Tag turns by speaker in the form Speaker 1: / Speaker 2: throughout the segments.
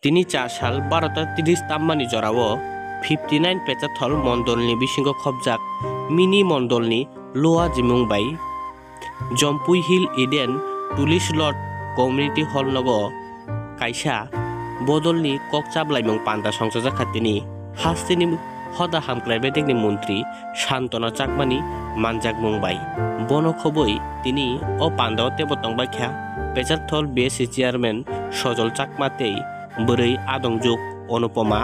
Speaker 1: তিনি 4 সাল 1230 ताम्मानी जराव 59 पेचाथल मण्डलनि बिसिंग खबजाक मिनि मण्डलनि लोआ जिमुंबाई जम्पुई हिल इडेन टुलिस लट कम्युनिटी हल नग कायसा बदलनि ककचाबलाइमं पान्दा संसजा खातिनि हास्तिनि हदा हामक्लायबाय देखनि मन्त्री शान्तना चाकमानि मानजाक मुंबाई बनखबै तिनि अ पान्दाव तेबतंग बाख्या पेचाथल बीएससी चेयारमैन सजल चाकमातेई बोरै आदं जुग अनुपमा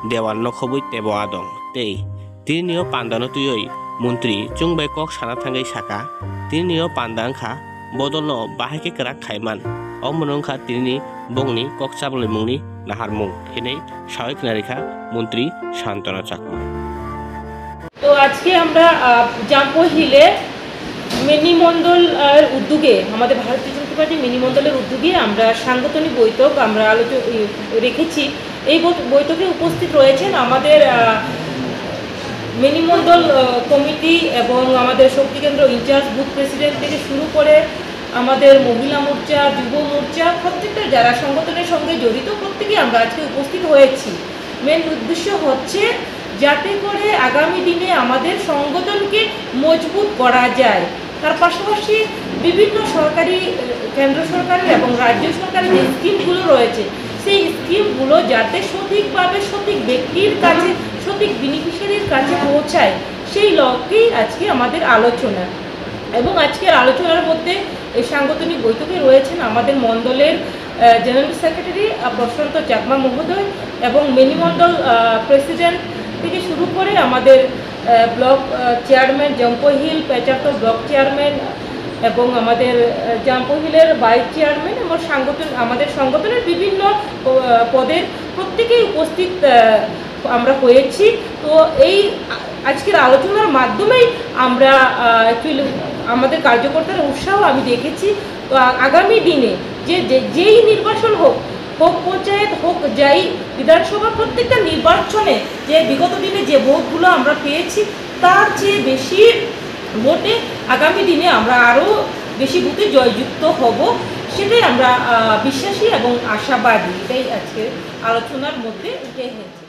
Speaker 1: देवान नखबै तेब आदं तै तिनियो पान्दानो तुयै मन्त्री चुंबाय कक साना थांगाय साका तिनियो पान्दांखा बदलनो बाहायके करा खायमान अमनंखा तिनि बंनि कक चाबलै मुंनि नाहारमुं एनै सावयक नारिखा मन्त्री शान्तना चाकमा।
Speaker 2: तो আজকে আমরা জাম্পুই হিলে মিনি মন্ডল উদ্যোগে আমাদের ভারতীয় জনতা পার্টি মিনি মন্ডলের উদ্যোগে আমরা সাংগঠনিক বৈঠক আমরা রেখেছি। এই বৈঠকে উপস্থিত রয়েছেন আমাদের মিনি মন্ডল কমিটি এবং আমাদের শক্তি কেন্দ্র ইনচার্জ বুথ প্রেসিডেন্ট থেকে শুরু করে আমাদের মহিলা মোর্চা যুব মোর্চা প্রত্যেকটা যারা সংগঠনের সঙ্গে জড়িত প্রত্যেকেই আমরা আজকে উপস্থিত হয়েছি। মেন উদ্দেশ্য হচ্ছে যাতে করে আগামী দিনে আমাদের সংগঠনকে মজবুত করা যায়, তার পাশাপাশি বিভিন্ন সরকারি কেন্দ্র সরকারের এবং রাজ্য সরকারের যে স্কিমগুলো রয়েছে সেই স্কিমগুলো যাতে সঠিকভাবে সঠিক ব্যক্তির কাছে সঠিক বেনিফিশিয়ারির কাছে পৌঁছায় সেই লক্ষ্যেই আজকে আমাদের আলোচনা। এবং আজকের আলোচনার মধ্যে এই সাংগঠনিক বৈঠকে রয়েছেন আমাদের মণ্ডলের জেনারেল সেক্রেটারি প্রশান্ত চাকমা মহোদয় এবং মিনি মণ্ডল প্রেসিডেন্ট থেকে শুরু করে আমাদের block chairman Jampui hill Pecharthal block chairman এবং আমাদের জাম্পুই হিলের ভাইস চেয়ারম্যান এবং আমাদের সংগঠনের বিভিন্ন পদের প্রত্যেকেই উপস্থিত আমরা হয়েছি। তো এই আজকের আলোচনার মাধ্যমেই আমরা অ্যাকচুয়ালি আমাদের কার্যকর্তার উৎসাহ আমি দেখেছি। তো আগামী দিনে যেই নির্বাচন হোক পঞ্চায়েত হোক যাই বিধানসভা প্রত্যেকটা নির্বাচনে যে বিগত দিনে যে ভোটগুলো আমরা পেয়েছি তার চেয়ে বেশি ভোটে আগামী দিনে আমরা আরও বেশি ভোটে জয়যুক্ত হব সেটাই আমরা বিশ্বাসী এবং আশাবাদী। এটাই আজকের আলোচনার মধ্যে উঠে এসেছে।